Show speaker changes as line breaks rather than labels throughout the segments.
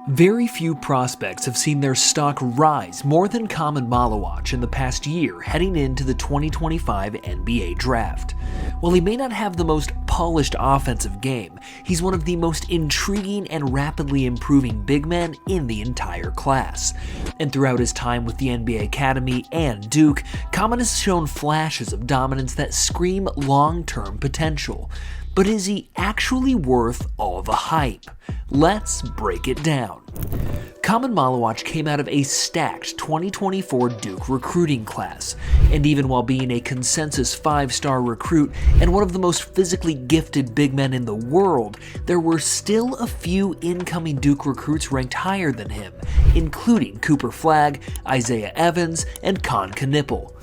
Very few prospects have seen their stock rise more than Khaman Maluach in the past year heading into the 2025 NBA Draft. While he may not have the most polished offensive game, he's one of the most intriguing and rapidly improving big men in the entire class. And throughout his time with the NBA Academy and Duke, Khaman has shown flashes of dominance that scream long-term potential. But is he actually worth all the hype? Let's break it down. Khaman Maluach came out of a stacked 2024 Duke recruiting class, and even while being a consensus 5-star recruit and one of the most physically gifted big men in the world, there were still a few incoming Duke recruits ranked higher than him, including Cooper Flagg, Isaiah Evans, and Kon Knipple.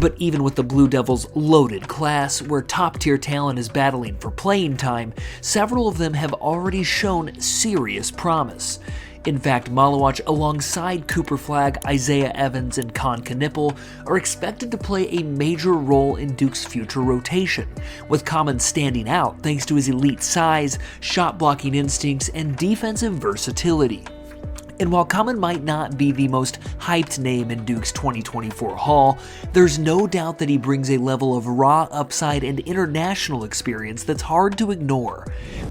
But even with the Blue Devils' loaded class, where top-tier talent is battling for playing time, several of them have already shown serious promise. In fact, Maluach alongside Cooper Flagg, Isaiah Evans, and Kon Knipple are expected to play a major role in Duke's future rotation, with Khaman standing out thanks to his elite size, shot-blocking instincts, and defensive versatility. And while Khaman might not be the most hyped name in Duke's 2024 haul, there's no doubt that he brings a level of raw upside and international experience that's hard to ignore.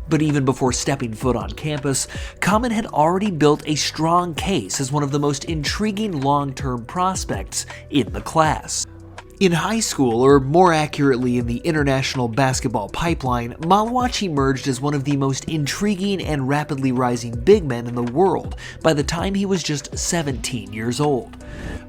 But even before stepping foot on campus, Khaman had already built a strong case as one of the most intriguing long-term prospects in the class. In high school, or more accurately in the international basketball pipeline, Maluach emerged as one of the most intriguing and rapidly rising big men in the world by the time he was just 17 years old.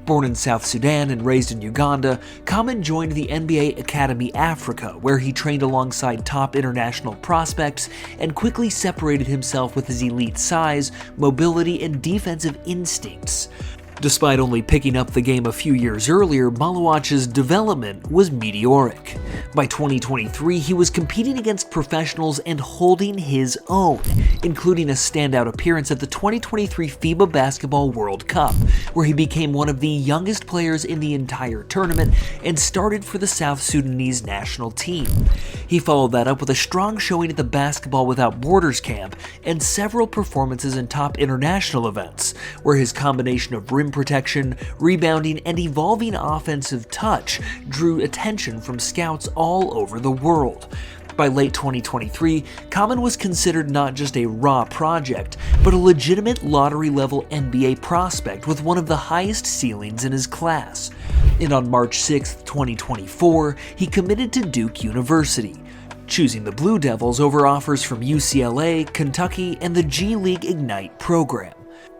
Born in South Sudan and raised in Uganda, Khaman joined the NBA Academy Africa, where he trained alongside top international prospects and quickly separated himself with his elite size, mobility, and defensive instincts. Despite only picking up the game a few years earlier, Maluach's development was meteoric. By 2023, he was competing against professionals and holding his own, including a standout appearance at the 2023 FIBA Basketball World Cup, where he became one of the youngest players in the entire tournament and started for the South Sudanese national team. He followed that up with a strong showing at the Basketball Without Borders camp and several performances in top international events, where his combination of rim protection, rebounding, and evolving offensive touch drew attention from scouts all over the world. By late 2023, Khaman was considered not just a raw project, but a legitimate lottery-level NBA prospect with one of the highest ceilings in his class. And on March 6, 2024, he committed to Duke University, choosing the Blue Devils over offers from UCLA, Kentucky, and the G League Ignite program.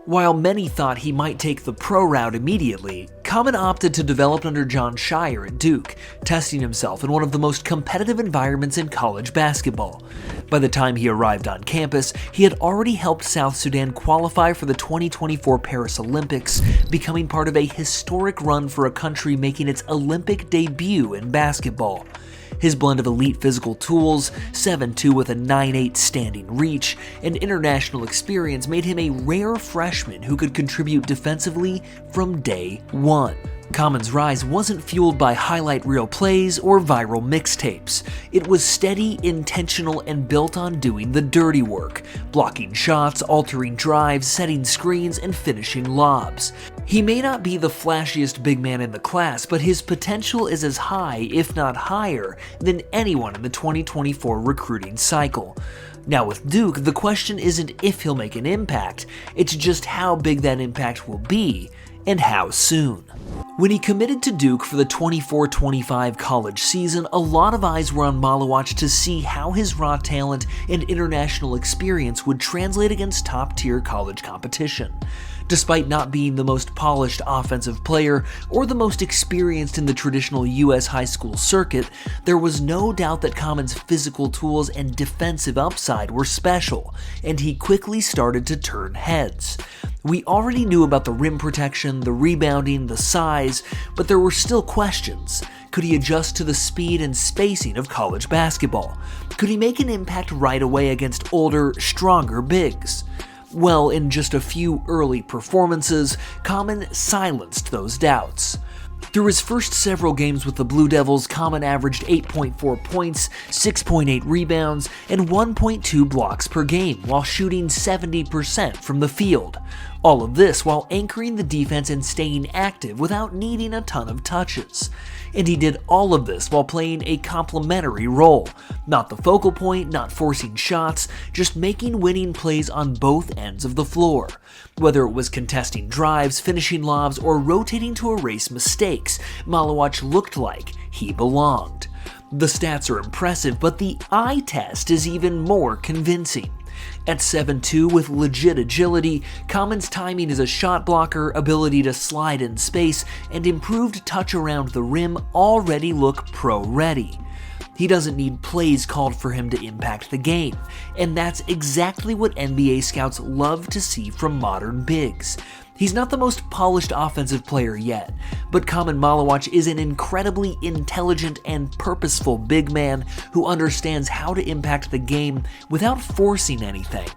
While many thought he might take the pro route immediately, Khaman opted to develop under Jon Scheyer at Duke, testing himself in one of the most competitive environments in college basketball. By the time he arrived on campus, he had already helped South Sudan qualify for the 2024 Paris Olympics, becoming part of a historic run for a country making its Olympic debut in basketball. His blend of elite physical tools, 7'2" with a 9'8" standing reach, and international experience made him a rare freshman who could contribute defensively from day one. Khaman's rise wasn't fueled by highlight reel plays or viral mixtapes. It was steady, intentional, and built on doing the dirty work, blocking shots, altering drives, setting screens, and finishing lobs. He may not be the flashiest big man in the class, but his potential is as high, if not higher, than anyone in the 2024 recruiting cycle. Now with Duke, the question isn't if he'll make an impact, it's just how big that impact will be, and how soon. When he committed to Duke for the 24-25 college season, a lot of eyes were on Maluach to see how his raw talent and international experience would translate against top-tier college competition. Despite not being the most polished offensive player or the most experienced in the traditional U.S. high school circuit, there was no doubt that Khaman's physical tools and defensive upside were special, and he quickly started to turn heads. We already knew about the rim protection, the rebounding, the size, but there were still questions. Could he adjust to the speed and spacing of college basketball? Could he make an impact right away against older, stronger bigs? Well, in just a few early performances, Khaman silenced those doubts. Through his first several games with the Blue Devils, Khaman averaged 8.4 points, 6.8 rebounds, and 1.2 blocks per game, while shooting 70% from the field. All of this while anchoring the defense and staying active without needing a ton of touches. And he did all of this while playing a complementary role. Not the focal point, not forcing shots, just making winning plays on both ends of the floor. Whether it was contesting drives, finishing lobs, or rotating to erase mistakes, Maluach looked like he belonged. The stats are impressive, but the eye test is even more convincing. At 7'2" with legit agility, Khaman's timing as a shot blocker, ability to slide in space, and improved touch around the rim already look pro-ready. He doesn't need plays called for him to impact the game, and that's exactly what NBA scouts love to see from modern bigs. He's not the most polished offensive player yet, but Khaman Maluach is an incredibly intelligent and purposeful big man who understands how to impact the game without forcing anything.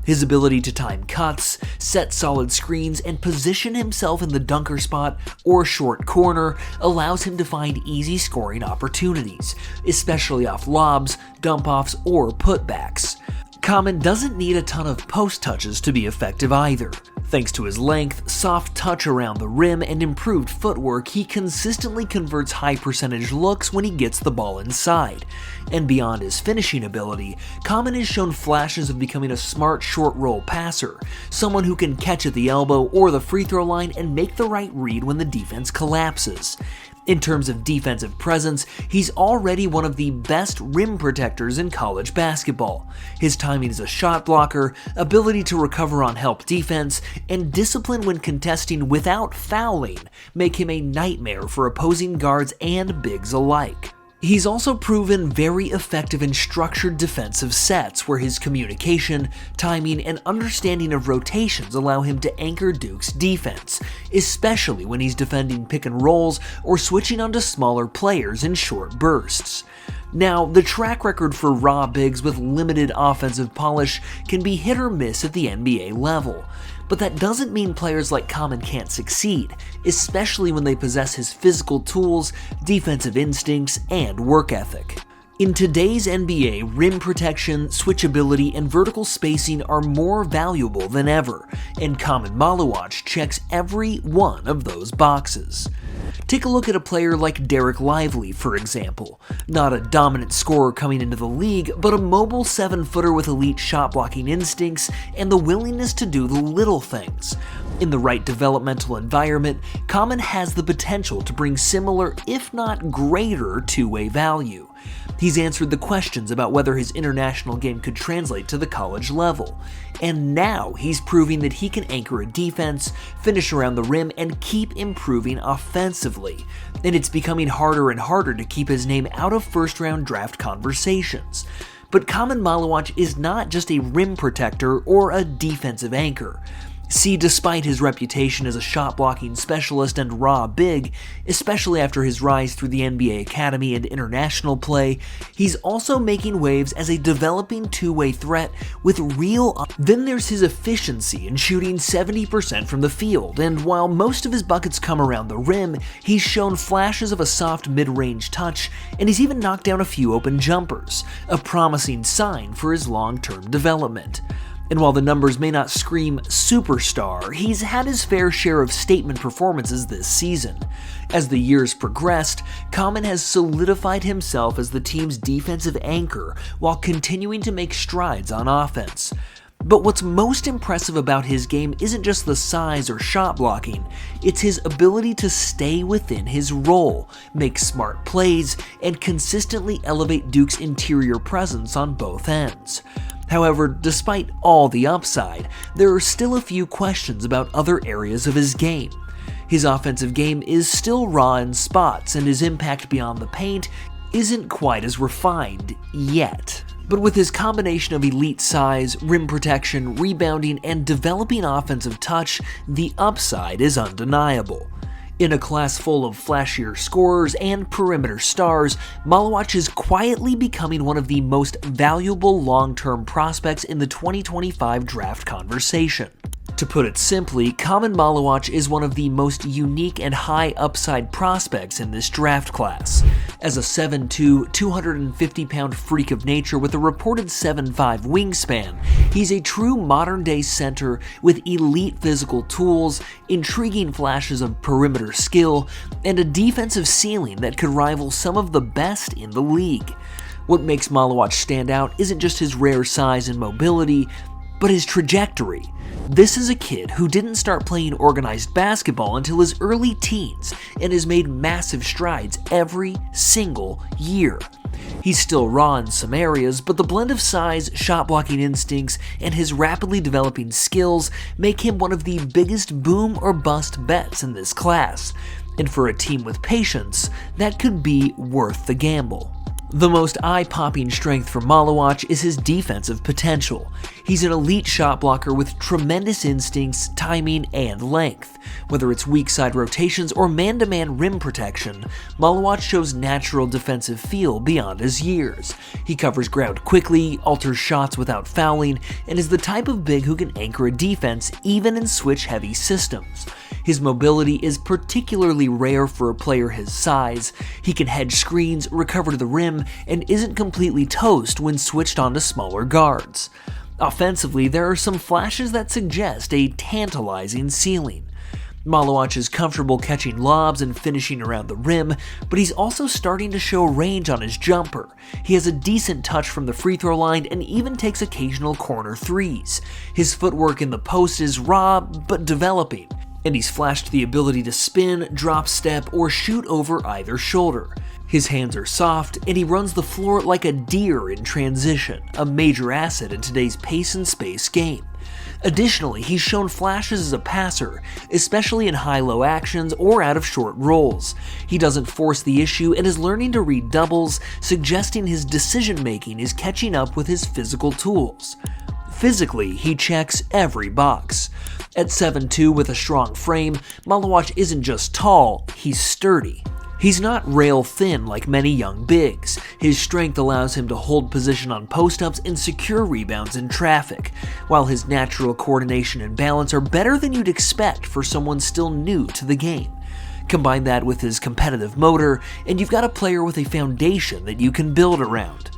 His ability to time cuts, set solid screens, and position himself in the dunker spot or short corner allows him to find easy scoring opportunities, especially off lobs, dump-offs, or putbacks. Khaman doesn't need a ton of post touches to be effective either. Thanks to his length, soft touch around the rim, and improved footwork, he consistently converts high-percentage looks when he gets the ball inside. And beyond his finishing ability, Khaman has shown flashes of becoming a smart short-roll passer, someone who can catch at the elbow or the free throw line and make the right read when the defense collapses. In terms of defensive presence, he's already one of the best rim protectors in college basketball. His timing as a shot blocker, ability to recover on help defense, and discipline when contesting without fouling make him a nightmare for opposing guards and bigs alike. He's also proven very effective in structured defensive sets where his communication, timing, and understanding of rotations allow him to anchor Duke's defense, especially when he's defending pick and rolls or switching onto smaller players in short bursts. Now, the track record for raw bigs with limited offensive polish can be hit or miss at the NBA level. But that doesn't mean players like Khaman can't succeed, especially when they possess his physical tools, defensive instincts, and work ethic. In today's NBA, rim protection, switchability, and vertical spacing are more valuable than ever, and Khaman Maluach checks every one of those boxes. Take a look at a player like Derek Lively, for example. Not a dominant scorer coming into the league, but a mobile 7-footer with elite shot-blocking instincts and the willingness to do the little things. In the right developmental environment, Khaman has the potential to bring similar, if not greater, two-way value. He's answered the questions about whether his international game could translate to the college level, and now he's proving that he can anchor a defense, finish around the rim, and keep improving offensively. And it's becoming harder and harder to keep his name out of first-round draft conversations. But Khaman Maluach is not just a rim protector or a defensive anchor. See, despite his reputation as a shot-blocking specialist and raw big, especially after his rise through the NBA Academy and international play, he's also making waves as a developing two-way threat with real. Then there's his efficiency in shooting 70% from the field, and while most of his buckets come around the rim, he's shown flashes of a soft mid-range touch, and he's even knocked down a few open jumpers, a promising sign for his long-term development. And while the numbers may not scream superstar, he's had his fair share of statement performances this season. As the years progressed, Khaman has solidified himself as the team's defensive anchor while continuing to make strides on offense. But what's most impressive about his game isn't just the size or shot blocking, it's his ability to stay within his role, make smart plays, and consistently elevate Duke's interior presence on both ends. However, despite all the upside, there are still a few questions about other areas of his game. His offensive game is still raw in spots, and his impact beyond the paint isn't quite as refined yet. But with his combination of elite size, rim protection, rebounding, and developing offensive touch, the upside is undeniable. In a class full of flashier scorers and perimeter stars, Maluach is quietly becoming one of the most valuable long-term prospects in the 2025 draft conversation. To put it simply, Khaman Maluach is one of the most unique and high upside prospects in this draft class. As a 7'2", 250-pound freak of nature with a reported 7'5" wingspan, he's a true modern-day center with elite physical tools, intriguing flashes of perimeter skill, and a defensive ceiling that could rival some of the best in the league. What makes Maluach stand out isn't just his rare size and mobility, but his trajectory. This is a kid who didn't start playing organized basketball until his early teens and has made massive strides every single year. He's still raw in some areas, but the blend of size, shot-blocking instincts, and his rapidly developing skills make him one of the biggest boom or bust bets in this class. And for a team with patience, that could be worth the gamble. The most eye-popping strength for Maluach is his defensive potential. He's an elite shot blocker with tremendous instincts, timing, and length. Whether it's weak side rotations or man-to-man rim protection, Maluach shows natural defensive feel beyond his years. He covers ground quickly, alters shots without fouling, and is the type of big who can anchor a defense even in switch-heavy systems. His mobility is particularly rare for a player his size. He can hedge screens, recover to the rim, and isn't completely toast when switched onto smaller guards. Offensively, there are some flashes that suggest a tantalizing ceiling. Maluach is comfortable catching lobs and finishing around the rim, but he's also starting to show range on his jumper. He has a decent touch from the free throw line and even takes occasional corner threes. His footwork in the post is raw, but developing, and he's flashed the ability to spin, drop step, or shoot over either shoulder. His hands are soft, and he runs the floor like a deer in transition, a major asset in today's pace and space game. Additionally, he's shown flashes as a passer, especially in high-low actions or out of short rolls. He doesn't force the issue and is learning to read doubles, suggesting his decision-making is catching up with his physical tools. Physically, he checks every box. At 7'2" with a strong frame, Maluach isn't just tall, he's sturdy. He's not rail thin like many young bigs. His strength allows him to hold position on post-ups and secure rebounds in traffic, while his natural coordination and balance are better than you'd expect for someone still new to the game. Combine that with his competitive motor, and you've got a player with a foundation that you can build around.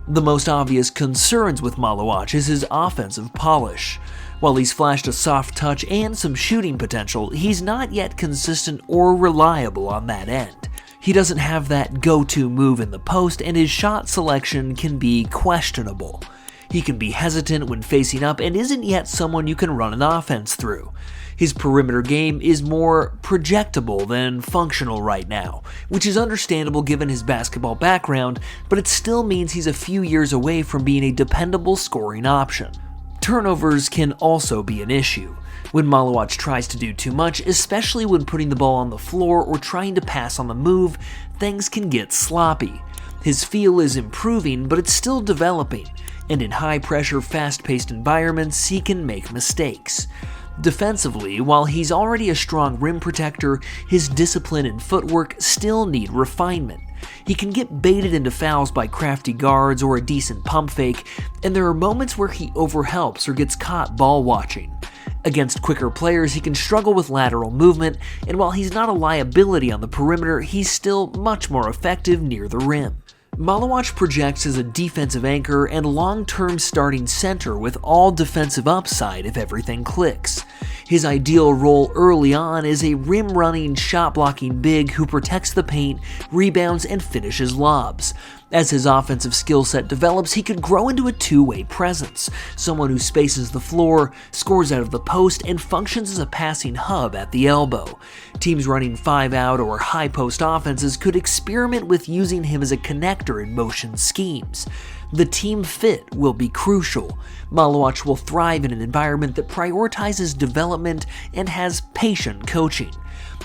The most obvious concerns with Maluach is his offensive polish. While he's flashed a soft touch and some shooting potential, he's not yet consistent or reliable on that end. He doesn't have that go-to move in the post, and his shot selection can be questionable. He can be hesitant when facing up and isn't yet someone you can run an offense through. His perimeter game is more projectable than functional right now, which is understandable given his basketball background, but it still means he's a few years away from being a dependable scoring option. Turnovers can also be an issue. When Maluach tries to do too much, especially when putting the ball on the floor or trying to pass on the move, things can get sloppy. His feel is improving, but it's still developing, and in high-pressure, fast-paced environments, he can make mistakes. Defensively, while he's already a strong rim protector, his discipline and footwork still need refinement. He can get baited into fouls by crafty guards or a decent pump fake, and there are moments where he overhelps or gets caught ball watching. Against quicker players, he can struggle with lateral movement, and while he's not a liability on the perimeter, he's still much more effective near the rim. Maluach projects as a defensive anchor and long-term starting center with all defensive upside if everything clicks. His ideal role early on is a rim-running, shot-blocking big who protects the paint, rebounds, and finishes lobs. As his offensive skill set develops, he could grow into a two-way presence, someone who spaces the floor, scores out of the post, and functions as a passing hub at the elbow. Teams running 5-out or high-post offenses could experiment with using him as a connector in motion schemes. The team fit will be crucial. Maluach will thrive in an environment that prioritizes development and has patient coaching.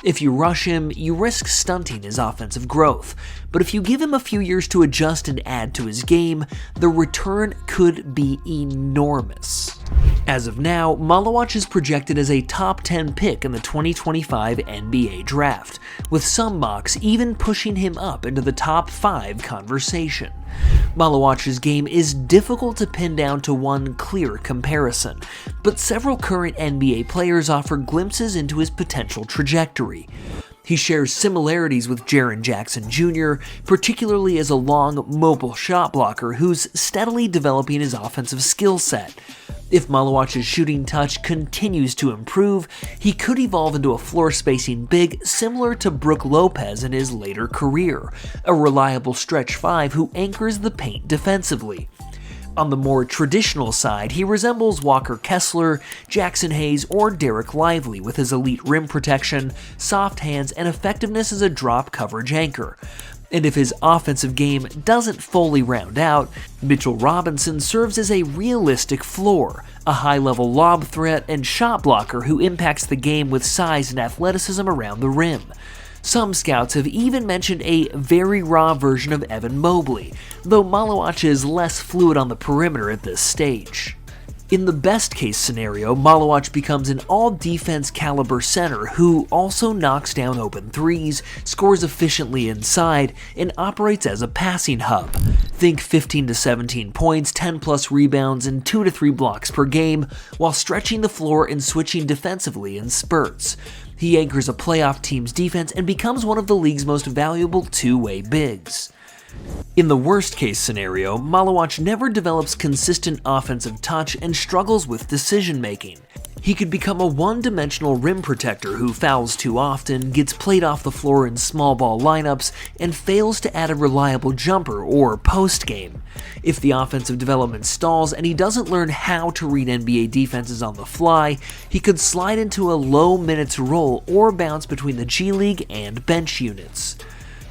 If you rush him, you risk stunting his offensive growth, but if you give him a few years to adjust and add to his game, the return could be enormous. As of now, Maluach is projected as a top 10 pick in the 2025 NBA Draft, with some mocks even pushing him up into the top 5 conversation. Maluach's game is difficult to pin down to one clear comparison, but several current NBA players offer glimpses into his potential trajectory. He shares similarities with Jaren Jackson Jr., particularly as a long, mobile shot blocker who's steadily developing his offensive skill set. If Maluach's shooting touch continues to improve, he could evolve into a floor-spacing big similar to Brook Lopez in his later career, a reliable stretch 5 who anchors the paint defensively. On the more traditional side, he resembles Walker Kessler, Jackson Hayes, or Derek Lively with his elite rim protection, soft hands, and effectiveness as a drop coverage anchor. And if his offensive game doesn't fully round out, Mitchell Robinson serves as a realistic floor, a high-level lob threat and shot blocker who impacts the game with size and athleticism around the rim. Some scouts have even mentioned a very raw version of Evan Mobley, though Maluach is less fluid on the perimeter at this stage. In the best-case scenario, Maluach becomes an all-defense caliber center who also knocks down open threes, scores efficiently inside, and operates as a passing hub. Think 15 to 17 points, 10-plus rebounds, and 2 to 3 blocks per game, while stretching the floor and switching defensively in spurts. He anchors a playoff team's defense and becomes one of the league's most valuable two-way bigs. In the worst-case scenario, Maluach never develops consistent offensive touch and struggles with decision-making. He could become a one-dimensional rim protector who fouls too often, gets played off the floor in small ball lineups, and fails to add a reliable jumper or post-game. If the offensive development stalls and he doesn't learn how to read NBA defenses on the fly, he could slide into a low-minutes role or bounce between the G League and bench units.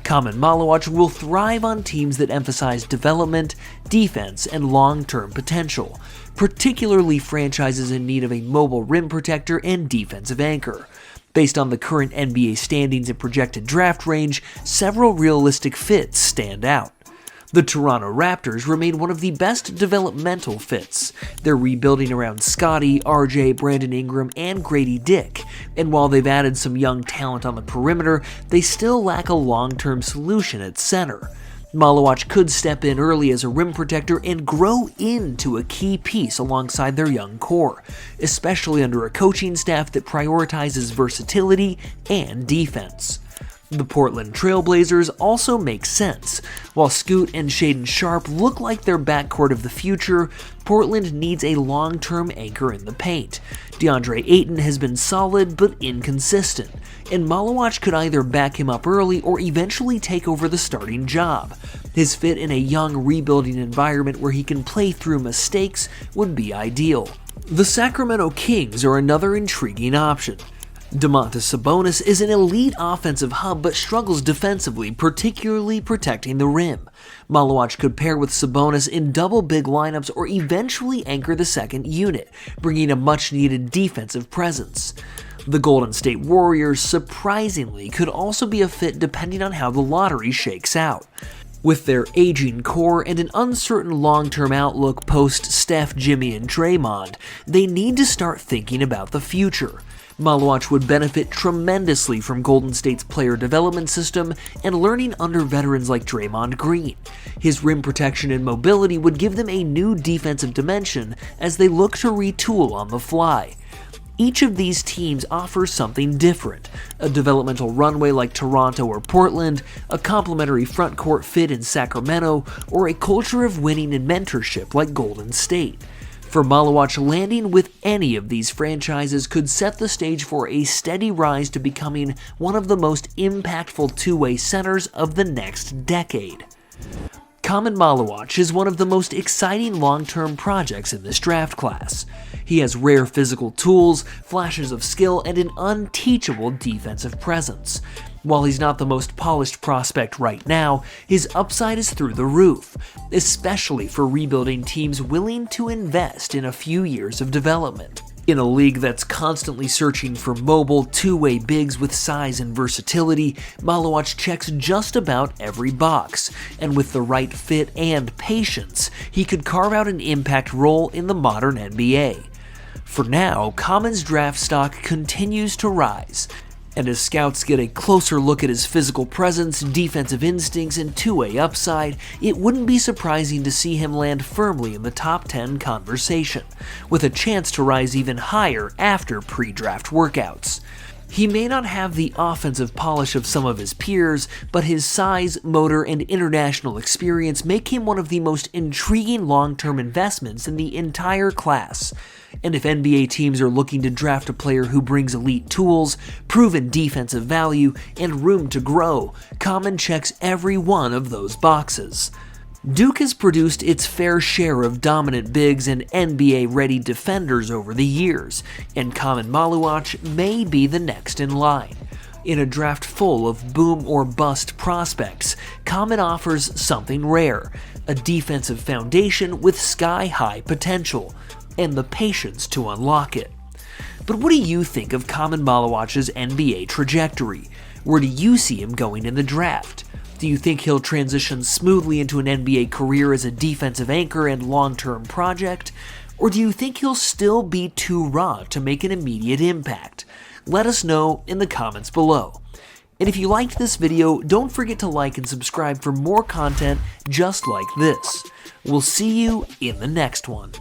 Khaman Maluach will thrive on teams that emphasize development, defense, and long-term potential, particularly franchises in need of a mobile rim protector and defensive anchor. Based on the current NBA standings and projected draft range, several realistic fits stand out. The Toronto Raptors remain one of the best developmental fits. They're rebuilding around Scottie, RJ, Brandon Ingram, and Grady Dick, and while they've added some young talent on the perimeter, they still lack a long-term solution at center. Maluach could step in early as a rim protector and grow into a key piece alongside their young core, especially under a coaching staff that prioritizes versatility and defense. The Portland Trailblazers also make sense. While Scoot and Shaedon Sharpe look like their backcourt of the future, Portland needs a long-term anchor in the paint. DeAndre Ayton has been solid but inconsistent, and Maluach could either back him up early or eventually take over the starting job. His fit in a young, rebuilding environment where he can play through mistakes would be ideal. The Sacramento Kings are another intriguing option. Domantas Sabonis is an elite offensive hub but struggles defensively, particularly protecting the rim. Maluach could pair with Sabonis in double big lineups or eventually anchor the second unit, bringing a much-needed defensive presence. The Golden State Warriors, surprisingly, could also be a fit depending on how the lottery shakes out. With their aging core and an uncertain long-term outlook post-Steph, Jimmy, and Draymond, they need to start thinking about the future. Maluach would benefit tremendously from Golden State's player development system and learning under veterans like Draymond Green. His rim protection and mobility would give them a new defensive dimension as they look to retool on the fly. Each of these teams offers something different: a developmental runway like Toronto or Portland, a complementary frontcourt fit in Sacramento, or a culture of winning and mentorship like Golden State. For Maluach, landing with any of these franchises could set the stage for a steady rise to becoming one of the most impactful two-way centers of the next decade. Khaman Maluach is one of the most exciting long-term projects in this draft class. He has rare physical tools, flashes of skill, and an unteachable defensive presence. While he's not the most polished prospect right now, his upside is through the roof, especially for rebuilding teams willing to invest in a few years of development. In a league that's constantly searching for mobile, two-way bigs with size and versatility, Maluach checks just about every box, and with the right fit and patience, he could carve out an impact role in the modern NBA. For now, Khaman's draft stock continues to rise, and as scouts get a closer look at his physical presence, defensive instincts, and two-way upside, it wouldn't be surprising to see him land firmly in the top 10 conversation, with a chance to rise even higher after pre-draft workouts. He may not have the offensive polish of some of his peers, but his size, motor, and international experience make him one of the most intriguing long-term investments in the entire class. And if NBA teams are looking to draft a player who brings elite tools, proven defensive value, and room to grow, Khaman checks every one of those boxes. Duke has produced its fair share of dominant bigs and NBA-ready defenders over the years, and Khaman Maluach may be the next in line. In a draft full of boom-or-bust prospects, Khaman offers something rare, a defensive foundation with sky-high potential, and the patience to unlock it. But what do you think of Khaman Maluach's NBA trajectory? Where do you see him going in the draft? Do you think he'll transition smoothly into an NBA career as a defensive anchor and long-term project? Or do you think he'll still be too raw to make an immediate impact? Let us know in the comments below. And if you liked this video, don't forget to like and subscribe for more content just like this. We'll see you in the next one.